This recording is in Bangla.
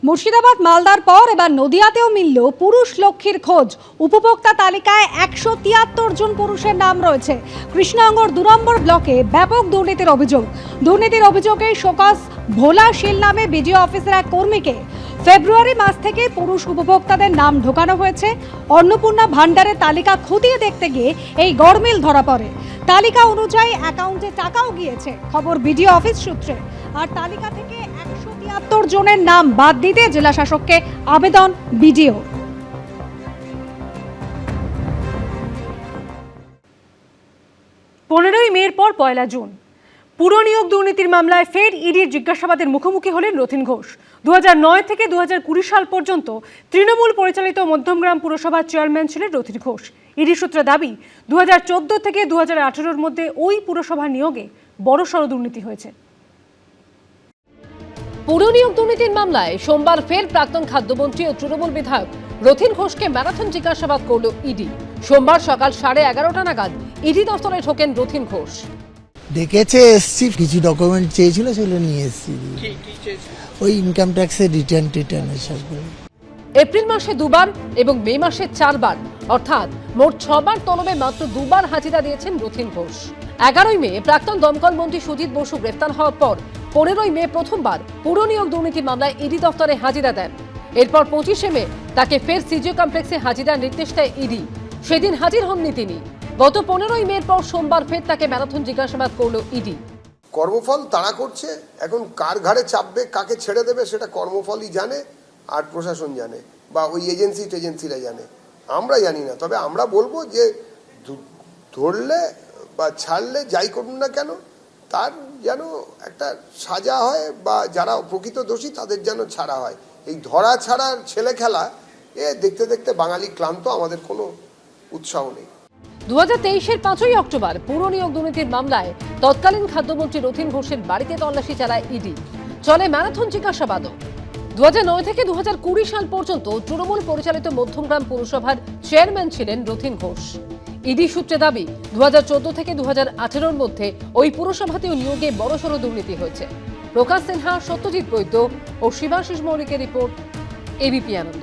মুর্শিদাবাদ মালদার পর এবার নদিয়াতেও মিলল পুরুষ লক্ষ্মীর খোঁজ। উপভোক্তা তালিকায় 173 জন পুরুষের নাম রয়েছে। কৃষ্ণনগর 2 নম্বর ব্লকে ব্যাপক দুর্নীতির অভিযোগে শোকজ ভোলা শীল নামে বিডিও অফিসের এক কর্মীকে ফেব্রুয়ারি মাস থেকে পুরুষ উপভোক্তাদের নাম ঢোকানো হয়েছে। অন্নপূর্ণা ভান্ডারের তালিকা খতিয়ে দেখতে গিয়ে এই গড়মিল ধরা পড়ে। তালিকা অনুযায়ী অ্যাকাউন্টে টাকাও গিয়েছে, খবর বিডিও অফিস সূত্রে। আর তালিকা থেকে 173 জনের নাম বাদ দিতে জেলা শাসককে আবেদন বিডিও। 15ই মের পর 1 জুন পুর নিয়োগ দুর্নীতির মামলায় ফের ইডির জিজ্ঞাসাবাদের মুখোমুখি হলেন রথীন ঘোষ। 2009 থেকে 2020 সাল পর্যন্ত তৃণমূল পরিচালিত মধ্যমগ্রাম পুরসভার চেয়ারম্যান ছিলেন রথীন ঘোষ। ইডি সূত্রে দাবি 2014 থেকে 2018-র মধ্যে ওই পুরসভা নিয়োগে বড়সড় দুর্নীতি হয়েছে। পুর নিয়োগ দুর্নীতির মামলায় সোমবার ফের প্রাক্তন খাদ্যমন্ত্রী ও তৃণমূল বিধায়ক রথীন ঘোষকে ম্যারাথন জিজ্ঞাসাবাদ করল ইডি। সোমবার সকাল 11:30 নাগাদ ইডি দফতরে ঢোকেন রথীন ঘোষ। দেখেছে, এসছি, কিছু ডকুমেন্ট চেয়েছিল, সেগুলো নিয়ে এসছি। ওই ইনকাম ট্যাক্সের রিটার্ন এসব। এপ্রিল মাসে 2 বার এবং মে মাসে 4 বার, অর্থাৎ মোট 6 বার তলবে মাত্র 2 বার হাজিরা দিয়েছেন রথীন ঘোষ। 11ই মে প্রাক্তন দমকল মন্ত্রী সুজিত বসু গ্রেফতার হওয়ার পর 15ই মে প্রথমবার পুর নিয়োগ দুর্নীতি মামলায় ইডি দফতরে হাজিরা দেন। এরপর 25শে মে তাকে ফের সিজিও কমপ্লেক্সে হাজিরার নির্দেশ দেয় ইডি। সেদিন হাজির হননি তিনি। গত 15ই মের পর সোমবার ফের তাকে ম্যারাথন জিজ্ঞাসাবাদ করল ইডি। কর্মফল তাড়া করছে, এখন কার ঘাড়ে চাপবে, কাকে ছেড়ে দেবে সেটা কর্মফলই জানে, আর প্রশাসন জানে, বা ওই এজেন্সিরা জানে, আমরা জানি না। তবে আমরা বলবো যে ধরলে বা ছাড়লে যাই করুন না কেন, তার যেন একটা সাজা হয়, বা যারা প্রকৃত দোষী তাদের যেন ছাড়া হয়। এই ধরা ছাড়ার ছেলে খেলা দেখতে দেখতে বাঙালি ক্লান্ত, আমাদের কোনো উৎসাহ নেই। 2023-এর 5ই অক্টোবর পুর নিয়োগ দুর্নীতির মামলায় তৎকালীন খাদ্যমন্ত্রী রথীন ঘোষের বাড়িতে তল্লাশি চালায় ইডি। চলে ম্যারাথন জিজ্ঞাসাবাদও। 2009 থেকে 2020 সাল পর্যন্ত তৃণমূল পরিচালিত মধ্যমগ্রাম পুরসভার চেয়ারম্যান ছিলেন রথীন ঘোষ। ইডি সূত্রে দাবি 2014 থেকে 2018-র মধ্যে ওই পুরসভাতেও নিয়োগে বড়সড় দুর্নীতি হয়েছে। প্রকাশ সিনহা, সত্যজিৎ বৈদ্য ও শিবাশিস মৌলিকের রিপোর্ট, এবিপি আনন্দ।